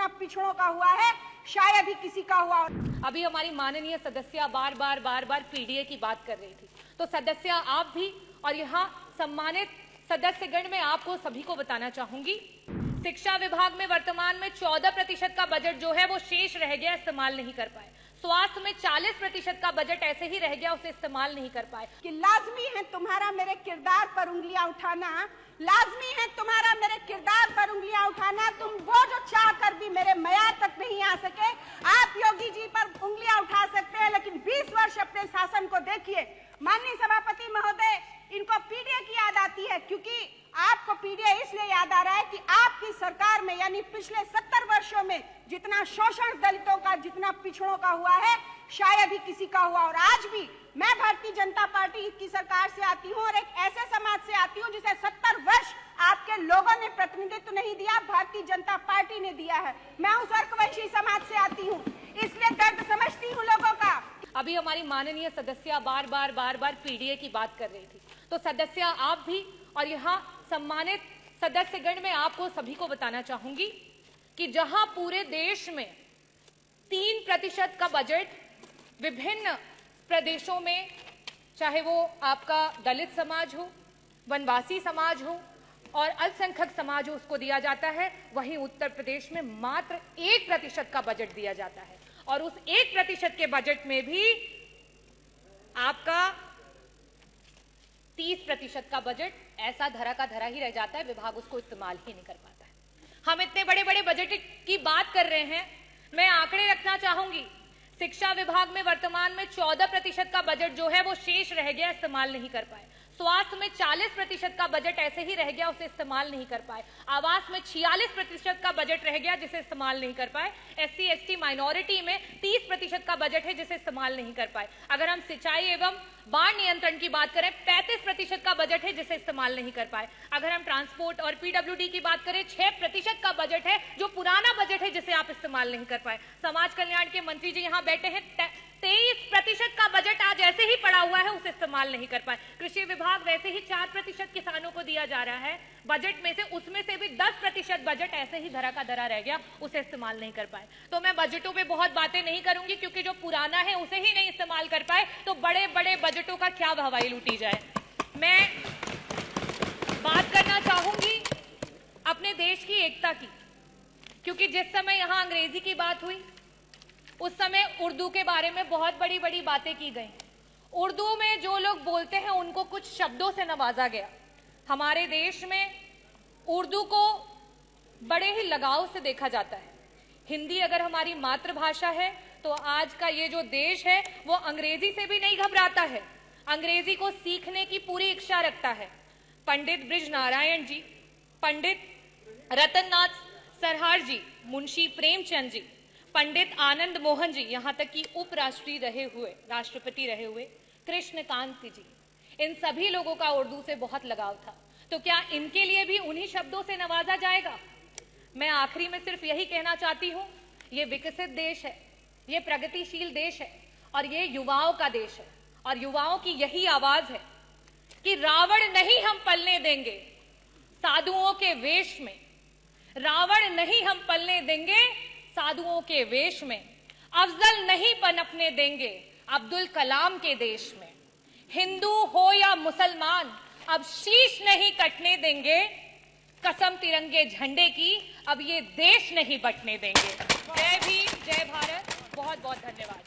जितना पिछड़ों का हुआ है शायद ही किसी का हुआ। अभी हमारी माननीय सदस्य बार बार पीडीए की बात कर रही थी, तो सदस्य आप भी और यहाँ सम्मानित सदस्यगण में आपको सभी को बताना चाहूंगी, शिक्षा विभाग में वर्तमान में 14% का बजट जो है वो शेष रह गया, इस्तेमाल नहीं कर पाए। स्वास्थ्य में 40% का बजट ऐसे ही रह गया, उसे इस्तेमाल नहीं कर पाए। कि लाजमी है तुम्हारा मेरे किरदार पर उंगलियां उठाना, लाजमी है तुम्हारा मेरे किरदार पर उंगलियां उठाना। तुम वो जो चाह कर भी मेरे मयार तक नहीं आ सके, आप योगी जी पर उंगलियां उठा सकते हैं, लेकिन 20 वर्ष अपने शासन को देखिए। माननीय सभापति महोदय, इनको पीडीए की याद आती है, क्योंकि आपको पीडीए इसलिए याद आ रहा है कि आपकी सरकार में यानी पिछले 70 वर्षों में जितना शोषण दलितों का, जितना पिछड़ों का हुआ है शायद ही किसी का हुआ। और आज भी मैं भारतीय जनता पार्टी की सरकार से आती हूँ और एक ऐसे समाज से आती हूँ जिसे 70 वर्ष आपके लोगों ने प्रतिनिधित्व नहीं दिया, भारतीय जनता पार्टी ने दिया है। मैं उस वर्गवंशी समाज से आती हूँ, इसलिए दर्द समझती हूँ लोगों का। अभी हमारी माननीय सदस्य बार बार पीडीए की बात कर रही थी, तो सदस्य आप भी और यहाँ सम्मानित सदस्यगण में आपको सभी को बताना चाहूंगी कि जहां पूरे देश में 3% का बजट विभिन्न प्रदेशों में, चाहे वो आपका दलित समाज हो, वनवासी समाज हो और अल्पसंख्यक समाज हो, उसको दिया जाता है, वहीं उत्तर प्रदेश में मात्र 1% का बजट दिया जाता है। और उस 1% के बजट में भी आपका 30% का बजट ऐसा धरा का धरा ही रह जाता है, विभाग उसको इस्तेमाल ही नहीं कर पाता है। हम इतने बड़े बड़े बजट की बात कर रहे हैं, मैं आंकड़े रखना चाहूंगी। शिक्षा विभाग में वर्तमान में 14% का बजट जो है वो शेष रह गया, इस्तेमाल नहीं कर पाए। स्वास्थ्य में 40% का बजट ऐसे ही रह गया, उसे इस्तेमाल नहीं कर पाए। आवास में 46% का बजट रह गया, जिसे इस्तेमाल नहीं कर पाए। एससी एसटी माइनॉरिटी में 30% का बजट है, जिसे इस्तेमाल नहीं कर पाए। अगर हम सिंचाई एवं बाढ़ नियंत्रण की बात करें, 35% का बजट है, जिसे इस्तेमाल नहीं कर पाए। अगर हम ट्रांसपोर्ट और पीडब्ल्यूडी की बात करें, 6% का बजट है, जो पुराना बजट है, जिसे आप इस्तेमाल नहीं कर पाए। समाज कल्याण के मंत्री जी यहाँ बैठे हैं, 23% का बजट आज ऐसे ही पड़ा हुआ है, उसे इस्तेमाल नहीं कर पाए। कृषि विभाग वैसे ही 4% किसानों को दिया जा रहा है बजट में से, उसमें से भी 10% बजट ऐसे ही धरा का धरा रह गया, उसे इस्तेमाल नहीं कर पाए। तो मैं बजटों पे बहुत बातें नहीं करूंगी, क्योंकि जो पुराना है उसे ही नहीं इस्तेमाल कर पाए, तो बड़े बड़े बजटों का क्या हवाई लूटी जाए। मैं बात करना चाहूंगी अपने देश की एकता की, क्योंकि जिस समय यहां अंग्रेजी की बात हुई उस समय उर्दू के बारे में बहुत बड़ी बड़ी बातें की गई। उर्दू में जो लोग बोलते हैं उनको कुछ शब्दों से नवाजा गया। हमारे देश में उर्दू को बड़े ही लगाव से देखा जाता है। हिंदी अगर हमारी मातृभाषा है तो आज का ये जो देश है वो अंग्रेजी से भी नहीं घबराता है, अंग्रेजी को सीखने की पूरी इच्छा रखता है। पंडित ब्रिज नारायण जी, पंडित रतननाथ सरहार जी, मुंशी प्रेमचंद जी, पंडित आनंद मोहन जी, यहाँ तक कि उपराष्ट्रपति रहे हुए कृष्णकांत जी, इन सभी लोगों का उर्दू से बहुत लगाव था। तो क्या इनके लिए भी उन्हीं शब्दों से नवाजा जाएगा? मैं आखिरी में सिर्फ यही कहना चाहती हूँ, ये विकसित देश है, ये प्रगतिशील देश है और ये युवाओं का देश है, और युवाओं की यही आवाज है कि रावण नहीं हम पलने देंगे साधुओं के वेश में, रावण नहीं हम पलने देंगे साधुओं के वेश में, अफजल नहीं पनपने देंगे अब्दुल कलाम के देश में। हिंदू हो या मुसलमान अब शीश नहीं कटने देंगे, कसम तिरंगे झंडे की अब ये देश नहीं बटने देंगे। जय भीम, जय भारत, बहुत बहुत धन्यवाद।